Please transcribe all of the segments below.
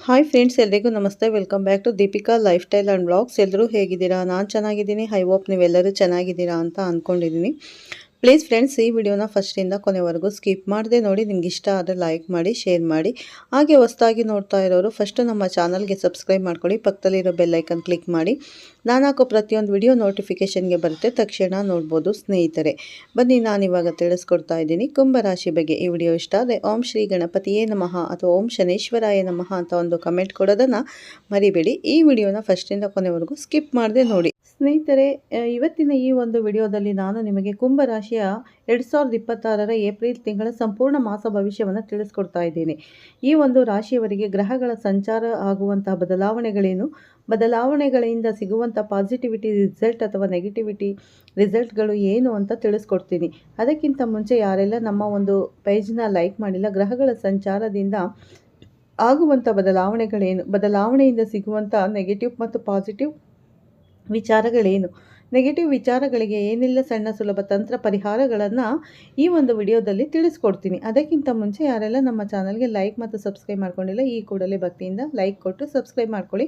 Hi friends, ಎಲ್ರಿಗೂ ನಮಸ್ತೆ. Welcome back to Deepika lifestyle and blogs. ಎಲ್ಲರೂ ಹೇಗಿದ್ದೀರಾ? ನಾನು ಚೆನ್ನಾಗಿದ್ದೀನಿ. ಐ ಹೋಪ್ ನೀವೆಲ್ಲರೂ ಚೆನ್ನಾಗಿದ್ದೀರಾ ಅಂತ ಅಂದ್ಕೊಂಡಿದ್ದೀನಿ. ಪ್ಲೀಸ್ ಫ್ರೆಂಡ್ಸ್, ಈ ವಿಡಿಯೋನ ಫಸ್ಟಿಂದ ಕೊನೆವರೆಗೂ ಸ್ಕಿಪ್ ಮಾಡದೆ ನೋಡಿ. ನಿಮ್ಗೆ ಇಷ್ಟ ಆದರೆ ಲೈಕ್ ಮಾಡಿ, ಶೇರ್ ಮಾಡಿ. ಹಾಗೆ ಹೊಸದಾಗಿ ನೋಡ್ತಾ ಇರೋರು ಫಸ್ಟು ನಮ್ಮ ಚಾನಲ್ಗೆ ಸಬ್ಸ್ಕ್ರೈಬ್ ಮಾಡ್ಕೊಳ್ಳಿ. ಪಕ್ಕದಲ್ಲಿರೋ ಬೆಲ್ಲೈಕನ್ ಕ್ಲಿಕ್ ಮಾಡಿ. ನಾನು ಹಾಕೋ ಪ್ರತಿಯೊಂದು ವಿಡಿಯೋ ನೋಟಿಫಿಕೇಷನ್ಗೆ ಬರುತ್ತೆ, ತಕ್ಷಣ ನೋಡ್ಬೋದು ಸ್ನೇಹಿತರೆ. ಬನ್ನಿ, ನಾನಿವಾಗ ತಿಳಿಸ್ಕೊಡ್ತಾ ಇದ್ದೀನಿ ಕುಂಭರಾಶಿ ಬಗ್ಗೆ. ಈ ವಿಡಿಯೋ ಇಷ್ಟ ಆದರೆ ಓಂ ಶ್ರೀ ಗಣಪತಿಯೇ ನಮಃ ಅಥವಾ ಓಂ ಶನೇಶ್ವರಾಯ ನಮಃ ಅಂತ ಒಂದು ಕಮೆಂಟ್ ಕೊಡೋದನ್ನು ಮರಿಬೇಡಿ. ಈ ವಿಡಿಯೋನ ಫಸ್ಟಿಂದ ಕೊನೆವರೆಗೂ ಸ್ಕಿಪ್ ಮಾಡದೆ ನೋಡಿ. ಸ್ನೇಹಿತರೆ, ಇವತ್ತಿನ ಈ ಒಂದು ವಿಡಿಯೋದಲ್ಲಿ ನಾನು ನಿಮಗೆ ಕುಂಭರಾಶಿಯ 2026ರ ಏಪ್ರಿಲ್ ತಿಂಗಳ ಸಂಪೂರ್ಣ ಮಾಸ ಭವಿಷ್ಯವನ್ನು ತಿಳಿಸ್ಕೊಡ್ತಾ ಇದ್ದೀನಿ. ಈ ಒಂದು ರಾಶಿಯವರಿಗೆ ಗ್ರಹಗಳ ಸಂಚಾರ ಆಗುವಂತಹ ಬದಲಾವಣೆಗಳೇನು, ಬದಲಾವಣೆಗಳಿಂದ ಸಿಗುವಂಥ ಪಾಸಿಟಿವಿಟಿ ರಿಸಲ್ಟ್ ಅಥವಾ ನೆಗೆಟಿವಿಟಿ ರಿಸಲ್ಟ್ಗಳು ಏನು ಅಂತ ತಿಳಿಸ್ಕೊಡ್ತೀನಿ. ಅದಕ್ಕಿಂತ ಮುಂಚೆ ಯಾರೆಲ್ಲ ನಮ್ಮ ಒಂದು ಪೇಜ್ನ ಲೈಕ್ ಮಾಡಿಲ್ಲ, ಗ್ರಹಗಳ ಸಂಚಾರದಿಂದ ಆಗುವಂಥ ಬದಲಾವಣೆಗಳೇನು, ಬದಲಾವಣೆಯಿಂದ ಸಿಗುವಂಥ ನೆಗೆಟಿವ್ ಮತ್ತು ಪಾಸಿಟಿವ್ ವಿಚಾರಗಳೇನು, ನೆಗೆಟಿವ್ ವಿಚಾರಗಳಿಗೆ ಏನೆಲ್ಲ ಸಣ್ಣ ಸುಲಭ ತಂತ್ರ ಪರಿಹಾರಗಳನ್ನು ಈ ಒಂದು ವಿಡಿಯೋದಲ್ಲಿ ತಿಳಿಸ್ಕೊಡ್ತೀನಿ. ಅದಕ್ಕಿಂತ ಮುಂಚೆ ಯಾರೆಲ್ಲ ನಮ್ಮ ಚಾನಲ್ಗೆ ಲೈಕ್ ಮತ್ತು ಸಬ್ಸ್ಕ್ರೈಬ್ ಮಾಡ್ಕೊಂಡಿಲ್ಲ, ಈ ಕೂಡಲೇ ಭಕ್ತಿಯಿಂದ ಲೈಕ್ ಕೊಟ್ಟು ಸಬ್ಸ್ಕ್ರೈಬ್ ಮಾಡ್ಕೊಳ್ಳಿ.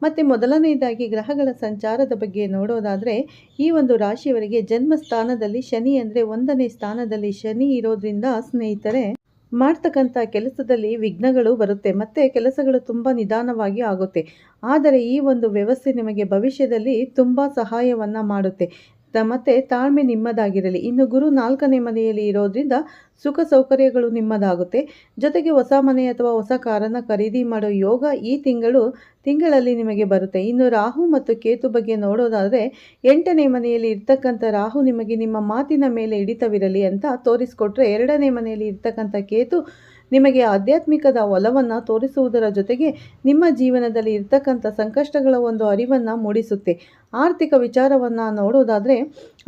ಮತ್ತು ಮೊದಲನೇದಾಗಿ ಗ್ರಹಗಳ ಸಂಚಾರದ ಬಗ್ಗೆ ನೋಡೋದಾದರೆ, ಈ ಒಂದು ರಾಶಿಯವರಿಗೆ ಜನ್ಮಸ್ಥಾನದಲ್ಲಿ ಶನಿ ಅಂದರೆ 1ನೇ ಸ್ಥಾನದಲ್ಲಿ ಶನಿ ಇರೋದ್ರಿಂದ ಸ್ನೇಹಿತರೆ, ಮಾಡ್ತಕ್ಕಂಥ ಕೆಲಸದಲ್ಲಿ ವಿಘ್ನಗಳು ಬರುತ್ತೆ ಮತ್ತು ಕೆಲಸಗಳು ತುಂಬ ನಿಧಾನವಾಗಿ ಆಗುತ್ತೆ. ಆದರೆ ಈ ಒಂದು ವ್ಯವಸ್ಥೆ ನಿಮಗೆ ಭವಿಷ್ಯದಲ್ಲಿ ತುಂಬ ಸಹಾಯವನ್ನು ಮಾಡುತ್ತೆ. ಮತ್ತು ತಾಳ್ಮೆ ನಿಮ್ಮದಾಗಿರಲಿ. ಇನ್ನು ಗುರು 4ನೇ ಮನೆಯಲ್ಲಿ ಇರೋದ್ರಿಂದ ಸುಖ ಸೌಕರ್ಯಗಳು ನಿಮ್ಮದಾಗುತ್ತೆ. ಜೊತೆಗೆ ಹೊಸ ಮನೆ ಅಥವಾ ಹೊಸ ಕಾರನ್ನು ಖರೀದಿ ಮಾಡೋ ಯೋಗ ಈ ತಿಂಗಳಲ್ಲಿ ನಿಮಗೆ ಬರುತ್ತೆ. ಇನ್ನು ರಾಹು ಮತ್ತು ಕೇತು ಬಗ್ಗೆ ನೋಡೋದಾದರೆ, 8ನೇ ಮನೆಯಲ್ಲಿ ಇರ್ತಕ್ಕಂಥ ರಾಹು ನಿಮಗೆ ನಿಮ್ಮ ಮಾತಿನ ಮೇಲೆ ಹಿಡಿತವಿರಲಿ ಅಂತ ತೋರಿಸ್ಕೊಟ್ರೆ, 2ನೇ ಮನೆಯಲ್ಲಿ ಇರ್ತಕ್ಕಂಥ ಕೇತು ನಿಮಗೆ ಆಧ್ಯಾತ್ಮಿಕದ ಒಲವನ್ನು ತೋರಿಸುವುದರ ಜೊತೆಗೆ ನಿಮ್ಮ ಜೀವನದಲ್ಲಿ ಇರ್ತಕ್ಕಂಥ ಸಂಕಷ್ಟಗಳ ಒಂದು ಅರಿವನ್ನು ಮೂಡಿಸುತ್ತೆ. ಆರ್ಥಿಕ ವಿಚಾರವನ್ನು ನೋಡೋದಾದರೆ,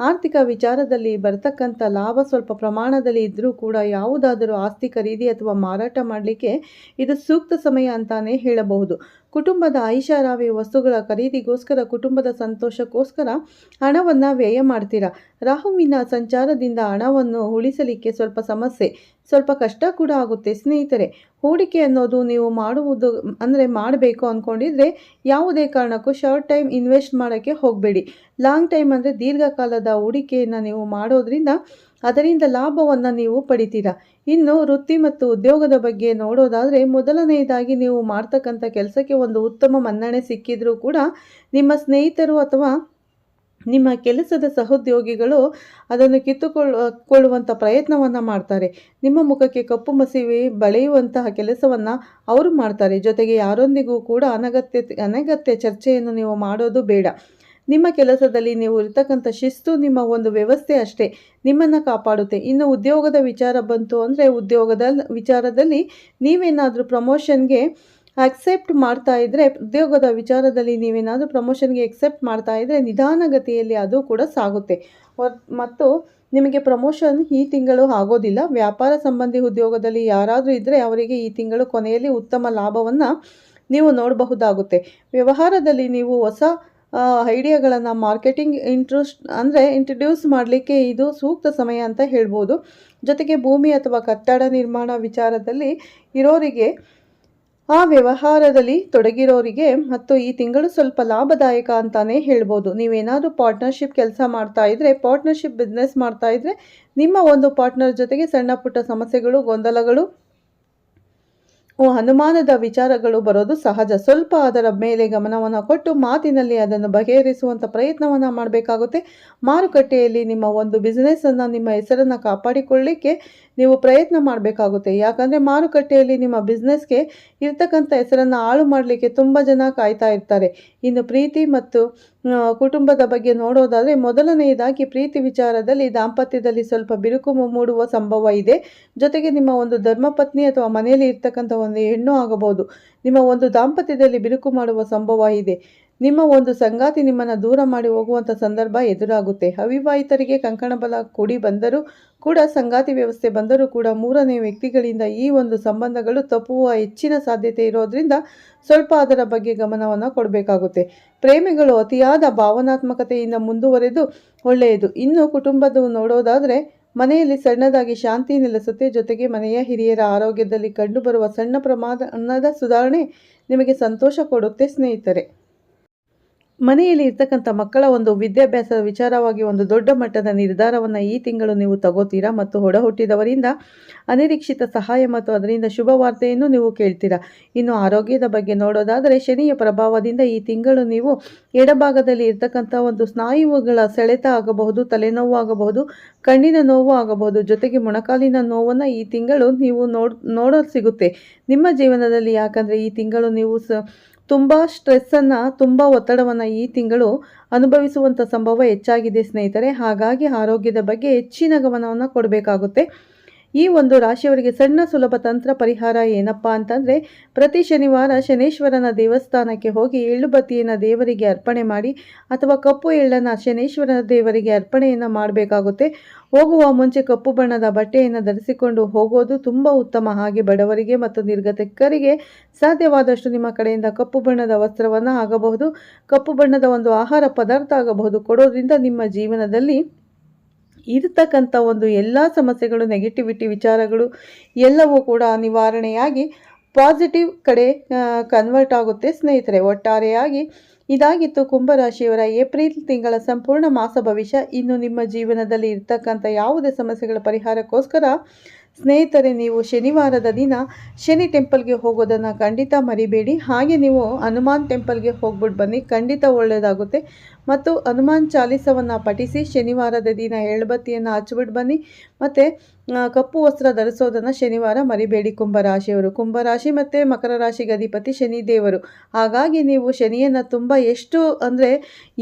ಆರ್ಥಿಕ ವಿಚಾರದಲ್ಲಿ ಬರ್ತಕ್ಕಂಥ ಲಾಭ ಸ್ವಲ್ಪ ಪ್ರಮಾಣದಲ್ಲಿ ಇದ್ದರೂ ಕೂಡ ಯಾವುದಾದರೂ ಆಸ್ತಿ ಖರೀದಿ ಅಥವಾ ಮಾರಾಟ ಮಾಡಲಿಕ್ಕೆ ಇದು ಸೂಕ್ತ ಸಮಯ ಅಂತಾನೆ ಹೇಳಬಹುದು. ಕುಟುಂಬದ ಐಷಾರಾಮಿ ವಸ್ತುಗಳ ಖರೀದಿಗೋಸ್ಕರ, ಕುಟುಂಬದ ಸಂತೋಷಕ್ಕೋಸ್ಕರ ಹಣವನ್ನು ವ್ಯಯ ಮಾಡ್ತೀರಾ. ರಾಹುವಿನ ಸಂಚಾರದಿಂದ ಹಣವನ್ನು ಉಳಿಸಲಿಕ್ಕೆ ಸ್ವಲ್ಪ ಸಮಸ್ಯೆ, ಸ್ವಲ್ಪ ಕಷ್ಟ ಕೂಡ ಆಗುತ್ತೆ ಸ್ನೇಹಿತರೆ. ಹೂಡಿಕೆ ಅನ್ನೋದು ನೀವು ಮಾಡಬೇಕು ಅಂದ್ಕೊಂಡಿದ್ರೆ ಯಾವುದೇ ಕಾರಣಕ್ಕೂ ಶಾರ್ಟ್ ಟೈಮ್ ಇನ್ವೆಸ್ಟ್ ಮಾಡೋಕ್ಕೆ ಹೋಗಬೇಡಿ. ಲಾಂಗ್ ಟೈಮ್ ಅಂದರೆ ದೀರ್ಘಕಾಲದ ಹೂಡಿಕೆಯನ್ನು ನೀವು ಮಾಡೋದ್ರಿಂದ ಅದರಿಂದ ಲಾಭವನ್ನು ನೀವು ಪಡಿತೀರಾ. ಇನ್ನು ವೃತ್ತಿ ಮತ್ತು ಉದ್ಯೋಗದ ಬಗ್ಗೆ ನೋಡೋದಾದರೆ, ಮೊದಲನೆಯದಾಗಿ ನೀವು ಮಾಡ್ತಕ್ಕಂಥ ಕೆಲಸಕ್ಕೆ ಒಂದು ಉತ್ತಮ ಮನ್ನಣೆ ಸಿಕ್ಕಿದ್ರೂ ಕೂಡ ನಿಮ್ಮ ಸ್ನೇಹಿತರು ಅಥವಾ ನಿಮ್ಮ ಕೆಲಸದ ಸಹೋದ್ಯೋಗಿಗಳು ಅದನ್ನು ಕಿತ್ತುಕೊಳ್ಳುವಂಥ ಪ್ರಯತ್ನವನ್ನು ಮಾಡ್ತಾರೆ. ನಿಮ್ಮ ಮುಖಕ್ಕೆ ಕಪ್ಪು ಮಸಿವೆ ಬಳೆಯುವಂತಹ ಕೆಲಸವನ್ನು ಅವರು ಮಾಡ್ತಾರೆ. ಜೊತೆಗೆ ಯಾರೊಂದಿಗೂ ಕೂಡ ಅನಗತ್ಯ ಚರ್ಚೆಯನ್ನು ನೀವು ಮಾಡೋದು ಬೇಡ. ನಿಮ್ಮ ಕೆಲಸದಲ್ಲಿ ನೀವು ಇರ್ತಕ್ಕಂಥ ಶಿಸ್ತು, ನಿಮ್ಮ ಒಂದು ವ್ಯವಸ್ಥೆ ಅಷ್ಟೇ ನಿಮ್ಮನ್ನು ಕಾಪಾಡುತ್ತೆ. ಇನ್ನು ಉದ್ಯೋಗದ ವಿಚಾರ ಬಂತು ಅಂದರೆ, ಉದ್ಯೋಗದ ವಿಚಾರದಲ್ಲಿ ನೀವೇನಾದರೂ ಪ್ರಮೋಷನ್ಗೆ ಅಕ್ಸೆಪ್ಟ್ ಮಾಡ್ತಾ ಇದ್ದರೆ, ಉದ್ಯೋಗದ ವಿಚಾರದಲ್ಲಿ ನೀವೇನಾದರೂ ಪ್ರಮೋಷನ್ಗೆ ಎಕ್ಸೆಪ್ಟ್ ಮಾಡ್ತಾ ಇದ್ದರೆ ನಿಧಾನಗತಿಯಲ್ಲಿ ಅದು ಕೂಡ ಸಾಗುತ್ತೆ. ಮತ್ತು ನಿಮಗೆ ಪ್ರಮೋಷನ್ ಈ ತಿಂಗಳು ಆಗೋದಿಲ್ಲ. ವ್ಯಾಪಾರ ಸಂಬಂಧಿ ಉದ್ಯೋಗದಲ್ಲಿ ಯಾರಾದರೂ ಇದ್ದರೆ ಅವರಿಗೆ ಈ ತಿಂಗಳು ಕೊನೆಯಲ್ಲಿ ಉತ್ತಮ ಲಾಭವನ್ನು ನೀವು ನೋಡಬಹುದಾಗುತ್ತೆ. ವ್ಯವಹಾರದಲ್ಲಿ ನೀವು ಹೊಸ ಐಡಿಯಾಗಳನ್ನು ಮಾರ್ಕೆಟಿಂಗ್ ಇಂಟ್ರೊಡ್ಯೂಸ್ ಮಾಡಲಿಕ್ಕೆ ಇದು ಸೂಕ್ತ ಸಮಯ ಅಂತ ಹೇಳ್ಬೋದು. ಜೊತೆಗೆ ಭೂಮಿ ಅಥವಾ ಕಟ್ಟಡ ನಿರ್ಮಾಣ ವಿಚಾರದಲ್ಲಿ ಇರೋರಿಗೆ, ಆ ವ್ಯವಹಾರದಲ್ಲಿ ತೊಡಗಿರೋರಿಗೆ ಮತ್ತು ಈ ತಿಂಗಳು ಸ್ವಲ್ಪ ಲಾಭದಾಯಕ ಅಂತಾನೆ ಹೇಳ್ಬೋದು. ನೀವೇನಾದರೂ ಪಾರ್ಟ್ನರ್ಶಿಪ್ ಕೆಲಸ ಮಾಡ್ತಾ ಇದ್ದರೆ, ಪಾರ್ಟ್ನರ್ಶಿಪ್ ಬಿಸ್ನೆಸ್ ಮಾಡ್ತಾ ಇದ್ದರೆ, ನಿಮ್ಮ ಒಂದು ಪಾರ್ಟ್ನರ್ ಜೊತೆಗೆ ಸಣ್ಣ ಪುಟ್ಟ ಸಮಸ್ಯೆಗಳು, ಗೊಂದಲಗಳು, ಅನುಮಾನದ ವಿಚಾರಗಳು ಬರೋದು ಸಹಜ. ಸ್ವಲ್ಪ ಅದರ ಮೇಲೆ ಗಮನವನ್ನು ಕೊಟ್ಟು ಮಾತಿನಲ್ಲಿ ಅದನ್ನು ಬಗೆಹರಿಸುವಂಥ ಪ್ರಯತ್ನವನ್ನು ಮಾಡಬೇಕಾಗುತ್ತೆ. ಮಾರುಕಟ್ಟೆಯಲ್ಲಿ ನಿಮ್ಮ ಒಂದು ಬಿಸ್ನೆಸ್ಸನ್ನು, ನಿಮ್ಮ ಹೆಸರನ್ನು ಕಾಪಾಡಿಕೊಳ್ಳಲಿಕ್ಕೆ ನೀವು ಪ್ರಯತ್ನ ಮಾಡಬೇಕಾಗುತ್ತೆ. ಯಾಕಂದರೆ ಮಾರುಕಟ್ಟೆಯಲ್ಲಿ ನಿಮ್ಮ ಬಿಸ್ನೆಸ್ಗೆ ಇರ್ತಕ್ಕಂಥ ಹೆಸರನ್ನು ಹಾಳು ಮಾಡಲಿಕ್ಕೆ ತುಂಬ ಜನ ಕಾಯ್ತಾ ಇರ್ತಾರೆ. ಇನ್ನು ಪ್ರೀತಿ ಮತ್ತು ಕುಟುಂಬದ ಬಗ್ಗೆ ನೋಡೋದಾದರೆ, ಮೊದಲನೆಯದಾಗಿ ಪ್ರೀತಿ ವಿಚಾರದಲ್ಲಿ ದಾಂಪತ್ಯದಲ್ಲಿ ಸ್ವಲ್ಪ ಬಿರುಕು ಮೂಡುವ ಸಂಭವ ಇದೆ. ಜೊತೆಗೆ ನಿಮ್ಮ ಒಂದು ಧರ್ಮಪತ್ನಿ ಅಥವಾ ಮನೆಯಲ್ಲಿ ಇರ್ತಕ್ಕಂಥ ಒಂದು ಹೆಣ್ಣು ಆಗಬಹುದು, ನಿಮ್ಮ ಒಂದು ದಾಂಪತ್ಯದಲ್ಲಿ ಬಿರುಕು ಮಾಡುವ ಸಂಭವ ಇದೆ. ನಿಮ್ಮ ಒಂದು ಸಂಗಾತಿ ನಿಮ್ಮನ್ನು ದೂರ ಮಾಡಿ ಹೋಗುವಂಥ ಸಂದರ್ಭ ಎದುರಾಗುತ್ತೆ. ಅವಿವಾಹಿತರಿಗೆ ಕಂಕಣ ಬಲ ಕೂಡಿ ಬಂದರೂ ಕೂಡ, ಸಂಗಾತಿ ವ್ಯವಸ್ಥೆ ಬಂದರೂ ಕೂಡ 3ನೇ ವ್ಯಕ್ತಿಗಳಿಂದ ಈ ಒಂದು ಸಂಬಂಧಗಳು ತಪ್ಪುವ ಹೆಚ್ಚಿನ ಸಾಧ್ಯತೆ ಇರೋದ್ರಿಂದ ಸ್ವಲ್ಪ ಅದರ ಬಗ್ಗೆ ಗಮನವನ್ನು ಕೊಡಬೇಕಾಗುತ್ತೆ. ಪ್ರೇಮಿಗಳು ಅತಿಯಾದ ಭಾವನಾತ್ಮಕತೆಯಿಂದ ಮುಂದುವರೆದು ಒಳ್ಳೆಯದು. ಇನ್ನು ಕುಟುಂಬದ ನೋಡೋದಾದರೆ, ಮನೆಯಲ್ಲಿ ಸಣ್ಣದಾಗಿ ಶಾಂತಿ ನೆಲೆಸುತ್ತೆ. ಜೊತೆಗೆ ಮನೆಯ ಹಿರಿಯರ ಆರೋಗ್ಯದಲ್ಲಿ ಕಂಡುಬರುವ ಸಣ್ಣ ಪ್ರಮಾಣದ ಸುಧಾರಣೆ ನಿಮಗೆ ಸಂತೋಷ ಕೊಡುತ್ತೆ ಸ್ನೇಹಿತರೆ. ಮನೆಯಲ್ಲಿ ಇರ್ತಕ್ಕಂಥ ಮಕ್ಕಳ ಒಂದು ವಿದ್ಯಾಭ್ಯಾಸದ ವಿಚಾರವಾಗಿ ಒಂದು ದೊಡ್ಡ ಮಟ್ಟದ ನಿರ್ಧಾರವನ್ನು ಈ ತಿಂಗಳು ನೀವು ತಗೋತೀರಾ ಮತ್ತು ಹುಟ್ಟಿದವರಿಂದ ಅನಿರೀಕ್ಷಿತ ಸಹಾಯ ಮತ್ತು ಅದರಿಂದ ಶುಭ ವಾರ್ತೆಯನ್ನು ನೀವು ಕೇಳ್ತೀರಾ. ಇನ್ನು ಆರೋಗ್ಯದ ಬಗ್ಗೆ ನೋಡೋದಾದರೆ ಶನಿಯ ಪ್ರಭಾವದಿಂದ ಈ ತಿಂಗಳು ನೀವು ಎಡಭಾಗದಲ್ಲಿ ಇರ್ತಕ್ಕಂಥ ಒಂದು ಸ್ನಾಯುಗಳ ಸೆಳೆತ ಆಗಬಹುದು, ತಲೆನೋವು ಆಗಬಹುದು, ಕಣ್ಣಿನ ನೋವು ಆಗಬಹುದು, ಜೊತೆಗೆ ಮೊಣಕಾಲಿನ ನೋವನ್ನು ಈ ತಿಂಗಳು ನೀವು ನೋಡೋದು ಸಿಗುತ್ತೆ ನಿಮ್ಮ ಜೀವನದಲ್ಲಿ. ಯಾಕಂದರೆ ಈ ತಿಂಗಳು ನೀವು ತುಂಬ ಸ್ಟ್ರೆಸ್ಸನ್ನು, ತುಂಬ ಒತ್ತಡವನ್ನು ಈ ತಿಂಗಳು ಅನುಭವಿಸುವಂಥ ಸಂಭವ ಹೆಚ್ಚಾಗಿದೆ ಸ್ನೇಹಿತರೆ. ಹಾಗಾಗಿ ಆರೋಗ್ಯದ ಬಗ್ಗೆ ಹೆಚ್ಚಿನ ಗಮನವನ್ನು ಕೊಡಬೇಕಾಗುತ್ತೆ. ಈ ಒಂದು ರಾಶಿಯವರಿಗೆ ಸಣ್ಣ ಸುಲಭ ತಂತ್ರ ಪರಿಹಾರ ಏನಪ್ಪ ಅಂತಂದರೆ, ಪ್ರತಿ ಶನಿವಾರ ಶನೇಶ್ವರನ ದೇವಸ್ಥಾನಕ್ಕೆ ಹೋಗಿ ಎಳ್ಳು ಬತ್ತಿಯನ್ನು ದೇವರಿಗೆ ಅರ್ಪಣೆ ಮಾಡಿ ಅಥವಾ ಕಪ್ಪು ಎಳ್ಳನ್ನು ಶನೇಶ್ವರನ ದೇವರಿಗೆ ಅರ್ಪಣೆಯನ್ನು ಮಾಡಬೇಕಾಗುತ್ತೆ. ಹೋಗುವ ಮುಂಚೆ ಕಪ್ಪು ಬಣ್ಣದ ಬಟ್ಟೆಯನ್ನು ಧರಿಸಿಕೊಂಡು ಹೋಗೋದು ತುಂಬ ಉತ್ತಮ. ಹಾಗೆ ಬಡವರಿಗೆ ಮತ್ತು ನಿರ್ಗತಿಕರಿಗೆ ಸಾಧ್ಯವಾದಷ್ಟು ನಿಮ್ಮ ಕಡೆಯಿಂದ ಕಪ್ಪು ಬಣ್ಣದ ವಸ್ತ್ರವನ್ನು ಆಗಬಹುದು, ಕಪ್ಪು ಬಣ್ಣದ ಒಂದು ಆಹಾರ ಪದಾರ್ಥ ಆಗಬಹುದು ಕೊಡೋದ್ರಿಂದ ನಿಮ್ಮ ಜೀವನದಲ್ಲಿ ಇರತಕ್ಕಂಥ ಒಂದು ಎಲ್ಲ ಸಮಸ್ಯೆಗಳು, ನೆಗೆಟಿವಿಟಿ ವಿಚಾರಗಳು ಎಲ್ಲವೂ ಕೂಡ ನಿವಾರಣೆಯಾಗಿ ಪಾಸಿಟಿವ್ ಕಡೆ ಕನ್ವರ್ಟ್ ಆಗುತ್ತೆ ಸ್ನೇಹಿತರೆ. ಒಟ್ಟಾರೆಯಾಗಿ ಇದಾಗಿತ್ತು ಕುಂಭರಾಶಿಯವರ ಏಪ್ರಿಲ್ ತಿಂಗಳ ಸಂಪೂರ್ಣ ಮಾಸ ಭವಿಷ್ಯ. ಇನ್ನು ನಿಮ್ಮ ಜೀವನದಲ್ಲಿ ಇರ್ತಕ್ಕಂಥ ಯಾವುದೇ ಸಮಸ್ಯೆಗಳ ಪರಿಹಾರಕ್ಕೋಸ್ಕರ ಸ್ನೇಹಿತರೆ ನೀವು ಶನಿವಾರದ ದಿನ ಶನಿ ಟೆಂಪಲ್ಗೆ ಹೋಗೋದನ್ನು ಖಂಡಿತ ಮರಿಬೇಡಿ. ಹಾಗೆ ನೀವು ಹನುಮಾನ್ ಟೆಂಪಲ್ಗೆ ಹೋಗ್ಬಿಟ್ಟು ಬನ್ನಿ, ಖಂಡಿತ ಒಳ್ಳೆಯದಾಗುತ್ತೆ. ಮತ್ತು ಹನುಮಾನ್ ಚಾಲೀಸವನ್ನು ಪಠಿಸಿ ಶನಿವಾರದ ದಿನ ಎಳ್ಳುಬತ್ತಿಯನ್ನು ಹಚ್ಬಿಟ್ಟು ಬನ್ನಿ. ಮತ್ತು ಕಪ್ಪು ವಸ್ತ್ರ ಧರಿಸೋದನ್ನು ಶನಿವಾರ ಮರಿಬೇಡಿ ಕುಂಭರಾಶಿಯವರು. ಕುಂಭರಾಶಿ ಮತ್ತು ಮಕರ ರಾಶಿಗೆ ಅಧಿಪತಿ ಶನಿ ದೇವರು. ಹಾಗಾಗಿ ನೀವು ಶನಿಯನ್ನು ತುಂಬ ಎಷ್ಟು ಅಂದರೆ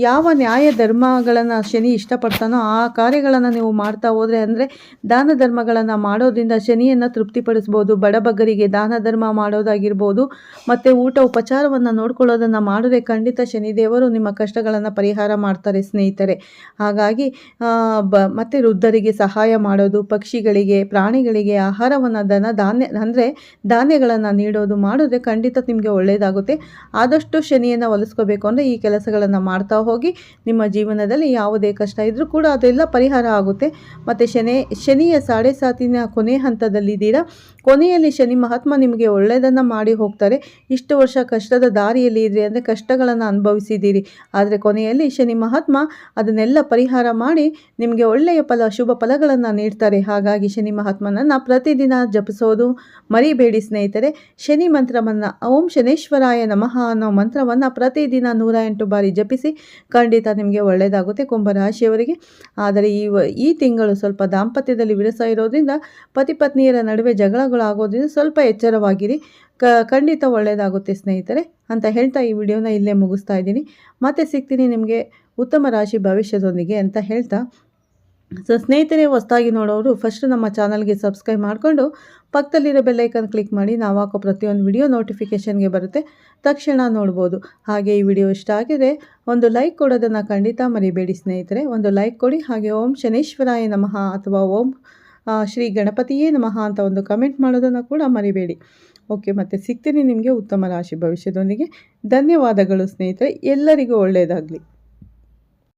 ಯಾವ ನ್ಯಾಯ ಧರ್ಮಗಳನ್ನು ಶನಿ ಇಷ್ಟಪಡ್ತಾನೋ ಆ ಕಾರ್ಯಗಳನ್ನು ನೀವು ಮಾಡ್ತಾ ಹೋದರೆ, ಅಂದರೆ ದಾನ ಧರ್ಮಗಳನ್ನು ಮಾಡೋದ್ರಿಂದ ಶನಿಯನ್ನು ತೃಪ್ತಿಪಡಿಸ್ಬೋದು. ಬಡಬಗ್ಗರಿಗೆ ದಾನ ಧರ್ಮ ಮಾಡೋದಾಗಿರ್ಬೋದು, ಮತ್ತು ಊಟ ಉಪಚಾರವನ್ನು ನೋಡ್ಕೊಳ್ಳೋದನ್ನು ಮಾಡಿದ್ರೆ ಖಂಡಿತ ಶನಿದೇವರು ನಿಮ್ಮ ಕಷ್ಟಗಳನ್ನು ಪರಿಹಾರ ಮಾಡ್ತಾರೆ ಸ್ನೇಹಿತರೆ. ಹಾಗಾಗಿ ಮತ್ತು ವೃದ್ಧರಿಗೆ ಸಹಾಯ ಮಾಡೋದು, ಪಕ್ಷಿಗಳಿಗೆ, ಪ್ರಾಣಿಗಳಿಗೆ ಆಹಾರವನ್ನು ಧಾನ್ಯಗಳನ್ನು ನೀಡೋದು ಮಾಡಿದ್ರೆ ಖಂಡಿತ ನಿಮಗೆ ಒಳ್ಳೆಯದಾಗುತ್ತೆ. ಆದಷ್ಟು ಶನಿಯನ್ನು ಒಲಿಸ್ಕೋಬೇಕು ಅಂದರೆ ಈ ಕೆಲಸಗಳನ್ನು ಮಾಡ್ತಾ ಹೋಗಿ ನಿಮ್ಮ ಜೀವನದಲ್ಲಿ ಯಾವುದೇ ಕಷ್ಟ ಇದ್ದರೂ ಕೂಡ ಅದೆಲ್ಲ ಪರಿಹಾರ ಆಗುತ್ತೆ. ಮತ್ತು ಶನಿಯ ಸಾಡೆ ಸಾತಿನ ಕೊನೆ ಹಂತದಲ್ಲಿದ್ದೀರಾ. ಕೊನೆಯಲ್ಲಿ ಶನಿ ಮಹಾತ್ಮ ನಿಮಗೆ ಒಳ್ಳೆಯದನ್ನು ಮಾಡಿ ಹೋಗ್ತಾರೆ. ಇಷ್ಟು ವರ್ಷ ಕಷ್ಟದ ದಾರಿಯಲ್ಲಿ ಇದ್ರಿ ಅಂದರೆ ಕಷ್ಟಗಳನ್ನು ಅನುಭವಿಸಿದ್ದೀರಿ, ಆದರೆ ಕೊನೆಯಲ್ಲಿ ಶನಿ ಮಹಾತ್ಮ ಅದನ್ನೆಲ್ಲ ಪರಿಹಾರ ಮಾಡಿ ನಿಮಗೆ ಒಳ್ಳೆಯ ಶುಭ ಫಲಗಳನ್ನು ನೀಡ್ತಾರೆ. ಹಾಗಾಗಿ ಶನಿ ಮಹಾತ್ಮನನ್ನು ಪ್ರತಿದಿನ ಜಪಿಸೋದು ಮರಿಬೇಡಿ ಸ್ನೇಹಿತರೆ. ಶನಿ ಮಂತ್ರವನ್ನು ಓಂ ಶನೇಶ್ವರಾಯ ನಮಃ ಅನ್ನೋ ಮಂತ್ರವನ್ನು ಪ್ರತಿದಿನ 108 ಬಾರಿ ಜಪಿಸಿ, ಖಂಡಿತ ನಿಮಗೆ ಒಳ್ಳೆಯದಾಗುತ್ತೆ ಕುಂಭರಾಶಿಯವರಿಗೆ. ಆದರೆ ಈ ತಿಂಗಳು ಸ್ವಲ್ಪ ದಾಂಪತ್ಯದಲ್ಲಿ ವಿರಸ ಇರೋದ್ರಿಂದ ಪತಿ ಪತ್ನಿಯರ ನಡುವೆ ಜಗಳಗಳಾಗೋದ್ರಿಂದ ಸ್ವಲ್ಪ ಎಚ್ಚರವಾಗಿರಿ, ಖಂಡಿತ ಒಳ್ಳೆಯದಾಗುತ್ತೆ ಸ್ನೇಹಿತರೆ ಅಂತ ಹೇಳ್ತಾ ಈ ವಿಡಿಯೋನ ಇಲ್ಲೇ ಮುಗಿಸ್ತಾ ಇದ್ದೀನಿ. ಮತ್ತೆ ಸಿಗ್ತೀನಿ ನಿಮಗೆ ಉತ್ತಮ ರಾಶಿ ಭವಿಷ್ಯದೊಂದಿಗೆ ಅಂತ ಹೇಳ್ತಾ, ಸೊ ಸ್ನೇಹಿತರೆ ಹೊಸದಾಗಿ ನೋಡೋರು ಫಸ್ಟ್ ನಮ್ಮ ಚಾನಲ್ಗೆ ಸಬ್ಸ್ಕ್ರೈಬ್ ಮಾಡಿಕೊಂಡು ಪಕ್ಕದಲ್ಲಿರೋ ಬೆಲ್ಲೈಕನ್ ಕ್ಲಿಕ್ ಮಾಡಿ. ನಾವು ಹಾಕೋ ಪ್ರತಿಯೊಂದು ವಿಡಿಯೋ ನೋಟಿಫಿಕೇಷನ್ಗೆ ಬರುತ್ತೆ, ತಕ್ಷಣ ನೋಡ್ಬೋದು. ಹಾಗೆ ಈ ವಿಡಿಯೋ ಇಷ್ಟ ಆಗಿದ್ರೆ ಒಂದು ಲೈಕ್ ಕೊಡೋದನ್ನು ಖಂಡಿತ ಮರಿಬೇಡಿ ಸ್ನೇಹಿತರೆ. ಒಂದು ಲೈಕ್ ಕೊಡಿ. ಹಾಗೆ ಓಂ ಶನೇಶ್ವರಾಯ ನಮಃ ಅಥವಾ ಓಂ ಶ್ರೀ ಗಣಪತಿಯೇ ನಮಃ ಅಂತ ಒಂದು ಕಮೆಂಟ್ ಮಾಡೋದನ್ನು ಕೂಡ ಮರಿಬೇಡಿ. ಓಕೆ, ಮತ್ತೆ ಸಿಗ್ತೀನಿ ನಿಮಗೆ ಉತ್ತಮ ರಾಶಿ ಭವಿಷ್ಯದೊಂದಿಗೆ. ಧನ್ಯವಾದಗಳು ಸ್ನೇಹಿತರೆ, ಎಲ್ಲರಿಗೂ ಒಳ್ಳೆಯದಾಗಲಿ.